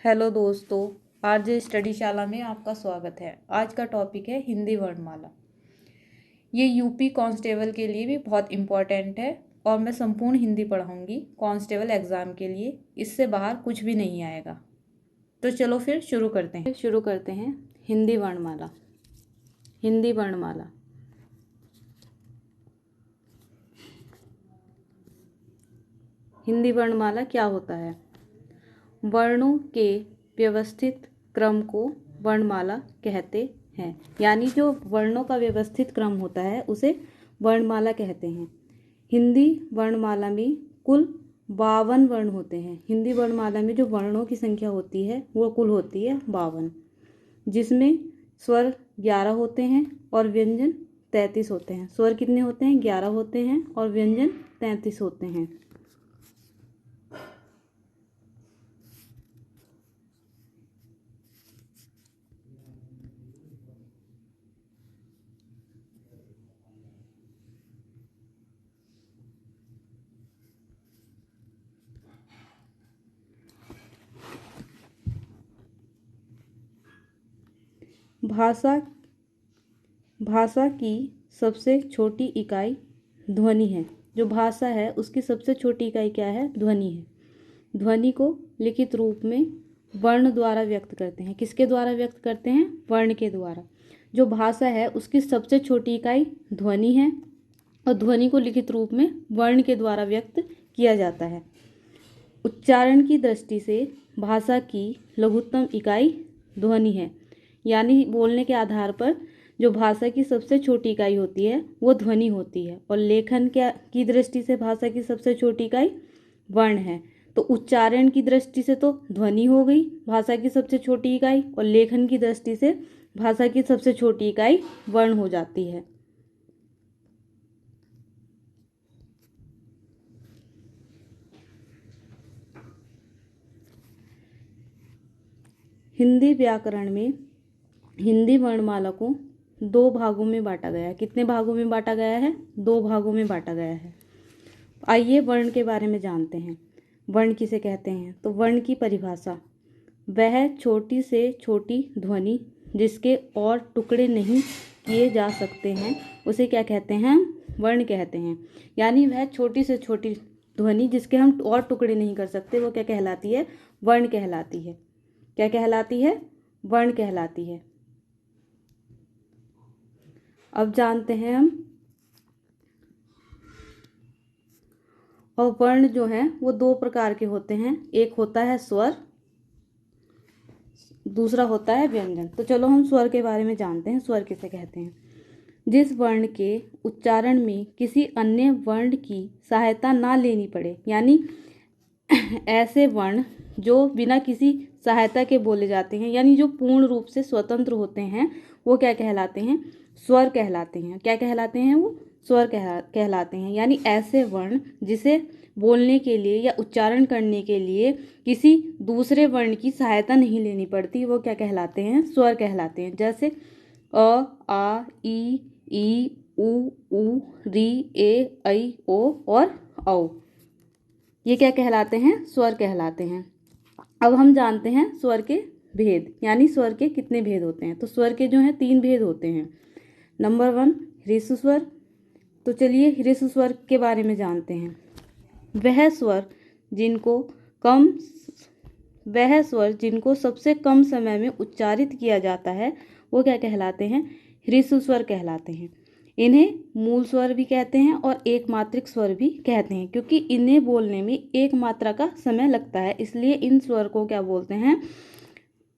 Hello दोस्तों, RJ study शाला में आपका स्वागत है। आज का टॉपिक है हिंदी वर्णमाला। ये यूपी कांस्टेबल के लिए भी बहुत इम्पॉर्टेंट है और मैं संपूर्ण हिंदी पढ़ाऊंगी कांस्टेबल एग्ज़ाम के लिए। इससे बाहर कुछ भी नहीं आएगा। तो चलो फिर शुरू करते हैं हिंदी वर्णमाला। हिंदी वर्णमाला। हिंदी वर्णमाला क्या होता है? वर्णों के व्यवस्थित क्रम को वर्णमाला कहते हैं। यानी जो वर्णों का व्यवस्थित क्रम होता है उसे वर्णमाला कहते हैं। हिंदी वर्णमाला में कुल 52 वर्ण होते हैं। हिंदी वर्णमाला में जो वर्णों की संख्या होती है वो कुल होती है 52, जिसमें स्वर 11 होते हैं और व्यंजन 33 होते हैं। स्वर कितने होते हैं? 11 होते हैं और व्यंजन 33 होते हैं। भाषा की सबसे छोटी इकाई ध्वनि है। जो भाषा है उसकी सबसे छोटी इकाई क्या है? ध्वनि है। ध्वनि को लिखित रूप में वर्ण द्वारा व्यक्त करते हैं। किसके द्वारा व्यक्त करते हैं? वर्ण के द्वारा। जो भाषा है उसकी सबसे छोटी इकाई ध्वनि है और ध्वनि को लिखित रूप में वर्ण के द्वारा व्यक्त किया जाता है। उच्चारण की दृष्टि से भाषा की लघुत्तम इकाई ध्वनि है। यानी बोलने के आधार पर जो भाषा की सबसे छोटी इकाई होती है वो ध्वनि होती है और लेखन की दृष्टि से भाषा की सबसे छोटी इकाई वर्ण है। तो उच्चारण की दृष्टि से तो ध्वनि हो गई भाषा की सबसे छोटी इकाई, और लेखन की दृष्टि से भाषा की सबसे छोटी इकाई वर्ण हो जाती है। हिंदी व्याकरण में हिंदी वर्णमाला को 2 भागों में बांटा गया है। कितने भागों में बांटा गया है? 2 भागों में बांटा गया है। आइए वर्ण के बारे में जानते हैं। वर्ण किसे कहते हैं? तो वर्ण की परिभाषा, वह छोटी से छोटी ध्वनि जिसके और टुकड़े नहीं किए जा सकते हैं उसे क्या कहते हैं? वर्ण कहते हैं। यानी वह छोटी से छोटी ध्वनि जिसके हम और टुकड़े नहीं कर सकते वो क्या कहलाती है? वर्ण कहलाती है। क्या कहलाती है? वर्ण कहलाती है। अब जानते हैं हम। और वर्ण जो है वो 2 प्रकार के होते हैं। एक होता है स्वर, दूसरा होता है व्यंजन। तो चलो हम स्वर के बारे में जानते हैं। स्वर किसे कहते हैं? जिस वर्ण के उच्चारण में किसी अन्य वर्ण की सहायता ना लेनी पड़े। यानी ऐसे वर्ण जो बिना किसी सहायता के बोले जाते हैं, यानी जो पूर्ण रूप से स्वतंत्र होते हैं, वो क्या कहलाते हैं? स्वर कहलाते हैं। क्या कहलाते हैं? वो स्वर कहलाते हैं। यानी ऐसे वर्ण जिसे बोलने के लिए या उच्चारण करने के लिए किसी दूसरे वर्ण की सहायता नहीं लेनी पड़ती, वो क्या कहलाते हैं? स्वर कहलाते हैं। जैसे अ, आ, ई, उ, री, ए, ऐ, ओ और औ। ये क्या कहलाते हैं? स्वर कहलाते हैं। अब हम जानते हैं स्वर के भेद, यानी स्वर के कितने भेद होते हैं। तो स्वर के जो हैं 3 भेद होते हैं। नंबर 1 ह्रस्व स्वर। तो चलिए ह्रस्व स्वर के बारे में जानते हैं। वह स्वर जिनको सबसे कम समय में उच्चारित किया जाता है वो क्या कहलाते हैं? ह्रस्व स्वर कहलाते हैं। इन्हें मूल स्वर भी कहते हैं और एक मात्रिक स्वर भी कहते हैं, क्योंकि इन्हें बोलने में एक मात्रा का समय लगता है, इसलिए इन स्वर को क्या बोलते हैं?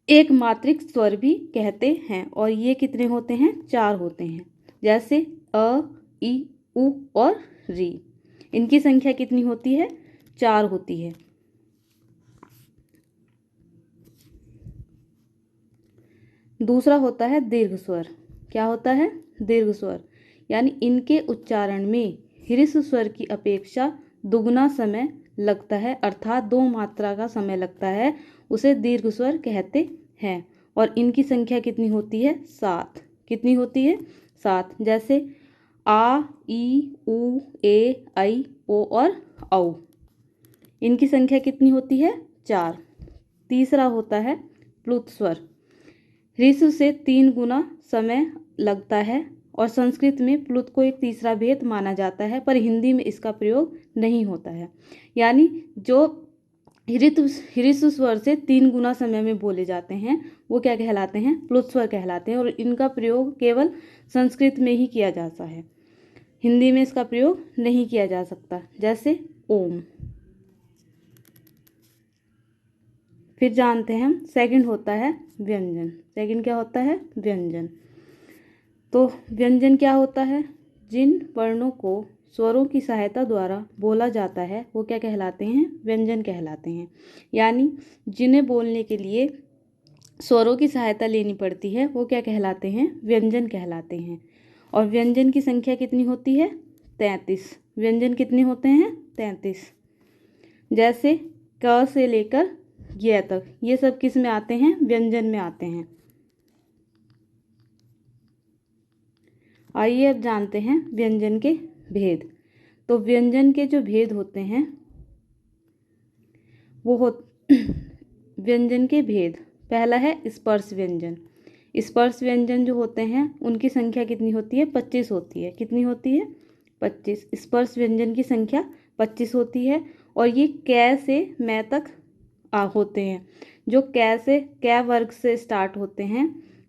एक मात्रिक स्वर भी कहते हैं। और ये कितने होते हैं? 4 होते हैं। जैसे अ, ई, उ और री। इनकी संख्या कितनी होती है? 4 होती है। दूसरा होता है दीर्घ स्वर। क्या होता है? दीर्घ स्वर। यानी इनके उच्चारण में ह्रस्व स्वर की अपेक्षा दुगना समय लगता है, अर्थात 2 मात्रा का समय लगता है। उसे दीर्घ स्वर कहते हैं। और इनकी संख्या कितनी होती है? 7। कितनी होती है? 7। जैसे आ, ई, उ, ए, ऐ, ओ और औ। इनकी संख्या कितनी होती है? 4। तीसरा होता है प्लुत स्वर। ऋस्व से 3 गुना समय लगता है और संस्कृत में प्लुत को एक तीसरा भेद माना जाता है, पर हिंदी में इसका प्रयोग नहीं होता है। यानी जो ऋस्व स्वर से 3 गुना समय में बोले जाते हैं वो क्या कहलाते हैं? प्लुत स्वर कहलाते हैं, और इनका प्रयोग केवल संस्कृत में ही किया जाता है, हिंदी में इसका प्रयोग नहीं किया जा सकता। जैसे ओम। फिर जानते हैं हम, सेकंड होता है व्यंजन। सेकंड क्या होता है? व्यंजन। तो व्यंजन क्या होता है? जिन वर्णों को स्वरों की सहायता द्वारा बोला जाता है वो क्या कहलाते हैं? व्यंजन कहलाते हैं। यानी जिन्हें बोलने के लिए स्वरों की सहायता लेनी पड़ती है वो क्या कहलाते हैं? व्यंजन कहलाते हैं। और व्यंजन की संख्या कितनी होती है? 33। व्यंजन कितने होते हैं? 33। जैसे क से लेकर य तक, ये सब किस में आते हैं? व्यंजन में आते हैं। आइए अब जानते हैं व्यंजन के भेद। तो व्यंजन के जो भेद होते हैं वो व्यंजन के भेद, पहला है स्पर्श व्यंजन। स्पर्श व्यंजन जो होते हैं उनकी संख्या कितनी होती है? 25 होती है। कितनी होती है? 25। स्पर्श व्यंजन की संख्या 25 होती है, और ये कै से मै तक होते हैं। जो कै से कै वर्ग से स्टार्ट होते हैं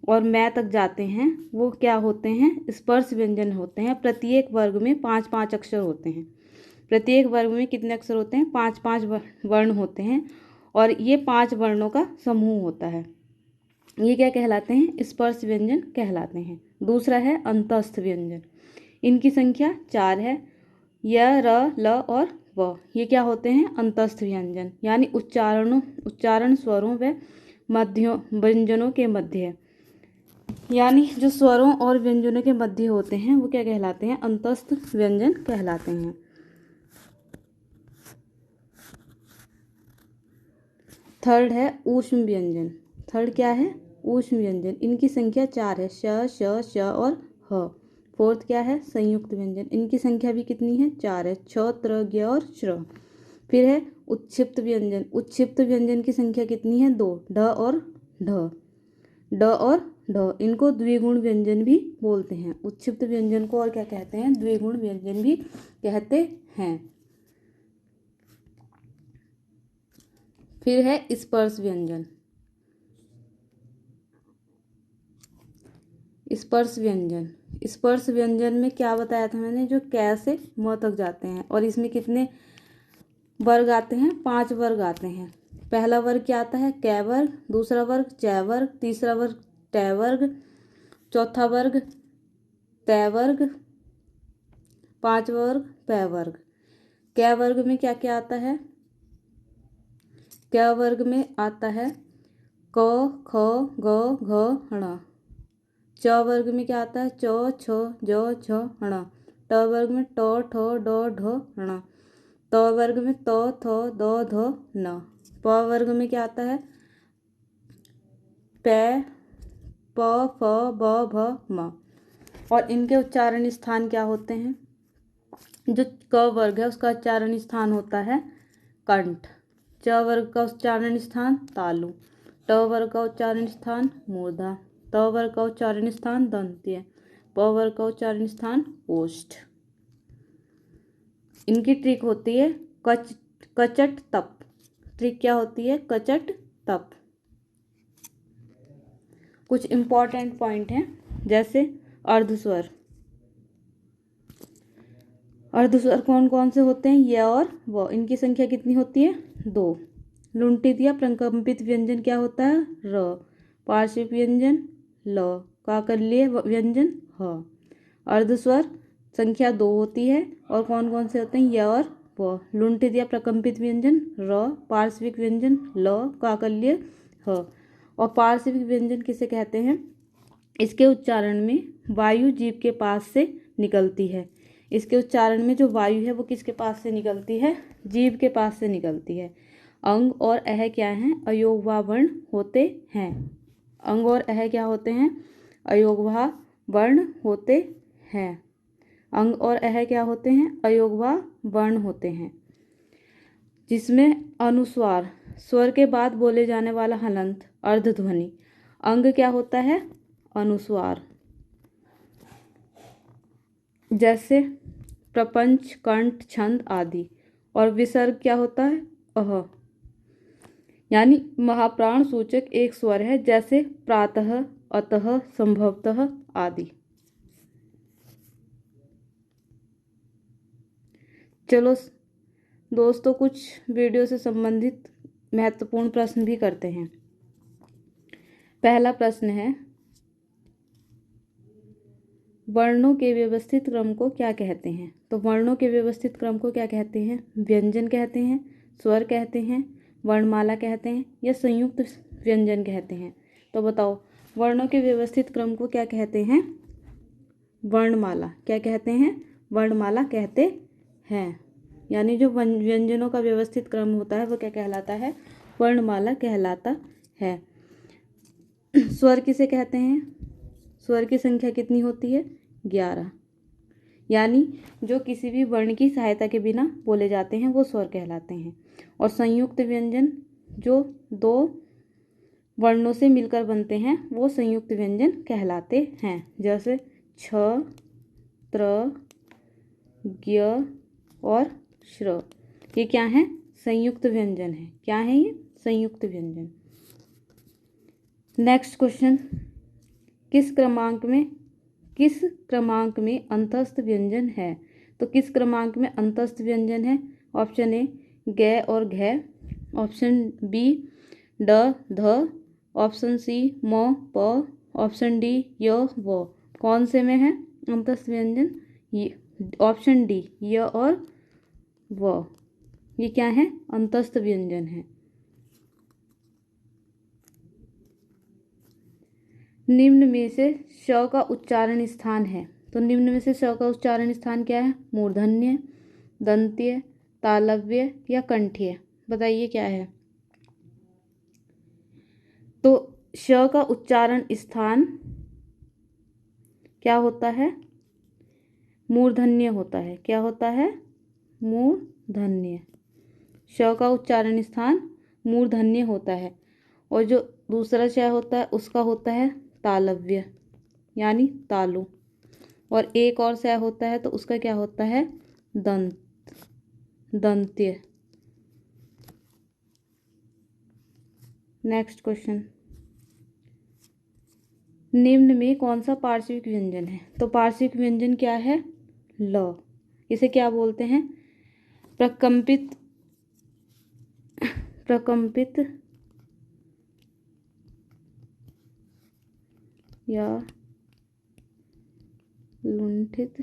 और मै तक जाते हैं वो क्या होते हैं? स्पर्श व्यंजन होते हैं। प्रत्येक वर्ग में 5-5 अक्षर होते हैं। प्रत्येक वर्ग में कितने अक्षर होते हैं? 5-5 वर्ण होते हैं, और ये 5 वर्णों का समूह होता है। ये क्या कहलाते हैं? स्पर्श व्यंजन कहलाते हैं। दूसरा है अंतस्थ व्यंजन। इनकी संख्या 4 है। य, र, ल और व, ये क्या होते हैं? अंतस्थ व्यंजन। यानी उच्चारण स्वरों व मध्यों व्यंजनों के मध्य, यानी जो स्वरों और व्यंजनों के मध्य होते हैं वो क्या कहलाते हैं? अंतस्थ व्यंजन कहलाते हैं। थर्ड है ऊष्म व्यंजन। थर्ड क्या है? ऊष्म व्यंजन। इनकी संख्या 4 है। श, श, श और ह। फोर्थ क्या है? संयुक्त व्यंजन। इनकी संख्या भी कितनी है? 4 है। छ, त्र, ज्ञ और श्र। फिर है उत्क्षिप्त व्यंजन। उत्क्षिप्त व्यंजन की संख्या कितनी है? 2। ढ और ढ। ड और ढ। इनको द्विगुण व्यंजन भी बोलते हैं। उत्क्षिप्त व्यंजन को और क्या कहते हैं? द्विगुण व्यंजन भी कहते हैं। फिर है स्पर्श व्यंजन। स्पर्श व्यंजन। स्पर्श व्यंजन में क्या बताया था मैंने? जो कै से म तक जाते हैं, और इसमें कितने वर्ग आते हैं? 5 वर्ग आते हैं। पहला वर्ग क्या आता है? कै वर्ग। दूसरा वर्ग चै वर्ग। तीसरा वर्ग टै वर्ग। चौथा वर्ग तै वर्ग। पांचवा वर्ग पै वर्ग। कै वर्ग में क्या क्या आता है? कै वर्ग में आता है क, ख, ग, घ, ण। च वर्ग में क्या आता है? च, छ, ज, छ, ण। ट वर्ग में ट, ठ, ड, ढ, ण। त वर्ग में त, थ, द, ध, न। प वर्ग में क्या आता है? पै, प, फ, ब, भ, म। और इनके उच्चारण स्थान क्या होते हैं? जो क वर्ग है उसका उच्चारण स्थान होता है कंठ। च वर्ग का उच्चारण स्थान तालु। ट वर्ग का उच्चारण स्थान मूर्धा। त वर्ग का उच्चारण स्थान दंत्य। प वर्ग का उच्चारण स्थान ओष्ठ। इनकी ट्रिक होती है कचट तप। ट्रिक क्या होती है? कचट तप। कुछ इंपॉर्टेंट पॉइंट हैं, जैसे अर्धस्वर। अर्धस्वर कौन कौन से होते हैं? य और व। इनकी संख्या कितनी होती है? 2। लुंठित या प्रकंपित व्यंजन क्या होता है? र। पार्श्विक व्यंजन ल। काकल्य व्यंजन ह। अर्धस्वर संख्या 2 होती है, और कौन कौन से होते हैं? य और व। लुंठित या प्रकंपित व्यंजन र। पार्श्विक व्यंजन ल, काकल्य ह। और पार्श्विक व्यंजन किसे कहते हैं? इसके उच्चारण में वायु जीभ के पास से निकलती है। इसके उच्चारण में जो वायु है वो किसके पास से निकलती है? जीभ के पास से निकलती है। अंग और अह क्या हैं? अयोगवा वर्ण होते हैं। अंग और अह क्या होते हैं? अयोगवा वर्ण होते हैं। अंग और अह क्या होते हैं? अयोगवा वर्ण होते हैं, जिसमें अनुस्वार स्वर के बाद बोले जाने वाला हलंत अर्धध्वनि अंग क्या होता है? अनुस्वार। जैसे प्रपंच, कंठ, छंद आदि। और विसर्ग क्या होता है? अह। यानी महाप्राण सूचक एक स्वर है, जैसे प्रातः, अतः, संभवतः आदि। चलो दोस्तों, कुछ वीडियो से संबंधित महत्वपूर्ण प्रश्न भी करते हैं। पहला प्रश्न है, वर्णों के व्यवस्थित क्रम को क्या कहते हैं? तो वर्णों के व्यवस्थित क्रम को क्या कहते हैं? व्यंजन कहते हैं, स्वर कहते हैं, वर्णमाला कहते हैं, या संयुक्त व्यंजन कहते हैं? तो बताओ, वर्णों के व्यवस्थित क्रम को क्या कहते हैं? वर्णमाला। क्या कहते हैं? वर्णमाला कहते हैं। यानी जो व्यंजनों का व्यवस्थित क्रम होता है वो क्या कहलाता है? वर्णमाला कहलाता है। स्वर किसे कहते हैं? स्वर की संख्या कितनी होती है? 11। यानी जो किसी भी वर्ण की सहायता के बिना बोले जाते हैं वो स्वर कहलाते हैं। और संयुक्त व्यंजन जो दो वर्णों से मिलकर बनते हैं वो संयुक्त व्यंजन कहलाते हैं। जैसे छ, त्र, ज्ञ और श्र, ये क्या है? संयुक्त व्यंजन है। क्या है ये? संयुक्त व्यंजन। नेक्स्ट क्वेश्चन, किस क्रमांक में अंतस्थ व्यंजन है? तो किस क्रमांक में अंतस्थ व्यंजन है? ऑप्शन ए ग और घ, ऑप्शन बी ड ध, ऑप्शन सी म प, ऑप्शन डी य व। कौन से में है अंतस्थ व्यंजन? ये ऑप्शन डी य और व, ये क्या है? अंतस्थ व्यंजन है। निम्न में से श का उच्चारण स्थान है। तो निम्न में से श का उच्चारण स्थान क्या है? मूर्धन्य, दंत्य, तालव्य या कंठ्य? बताइए क्या है? तो श का उच्चारण स्थान क्या होता है? मूर्धन्य होता है। क्या होता है? मूर्धन्य। श का उच्चारण स्थान मूर्धन्य होता है। और जो दूसरा श होता है उसका होता है तालव्य, यानी तालु। और एक और श होता है तो उसका क्या होता है? दंत्य। नेक्स्ट क्वेश्चन, निम्न में कौन सा पार्श्विक व्यंजन है? तो पार्श्विक व्यंजन क्या है? ल। इसे क्या बोलते हैं? प्रकंपित या लुंठित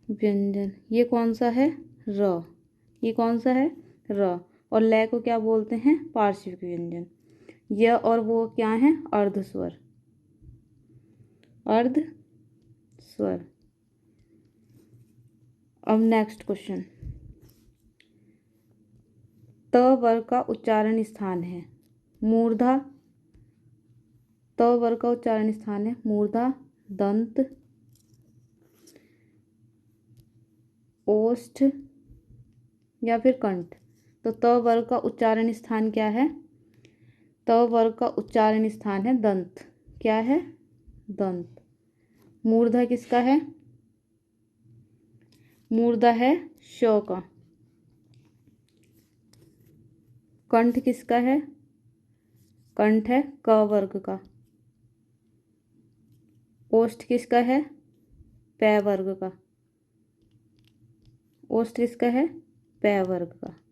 व्यंजन। ये कौन सा है? र। ये कौन सा है? र। और लय को क्या बोलते हैं? पार्श्विक व्यंजन। य और वो क्या है? अर्ध स्वर। अर्ध स्वर। अब नेक्स्ट क्वेश्चन, त वर्ग का उच्चारण स्थान है मूर्धा। त वर्ग का उच्चारण स्थान है मूर्धा, दंत, ओष्ठ या फिर कंठ। तो त वर्ग का उच्चारण स्थान क्या है? त वर्ग का उच्चारण स्थान है दंत। क्या है? दंत। मूर्धा किसका है? मूर्धा है श का। कंठ किसका है? कंठ है क वर्ग का। ओष्ठ किसका है? पै वर्ग का। ओष्ठ किसका है? पै वर्ग का।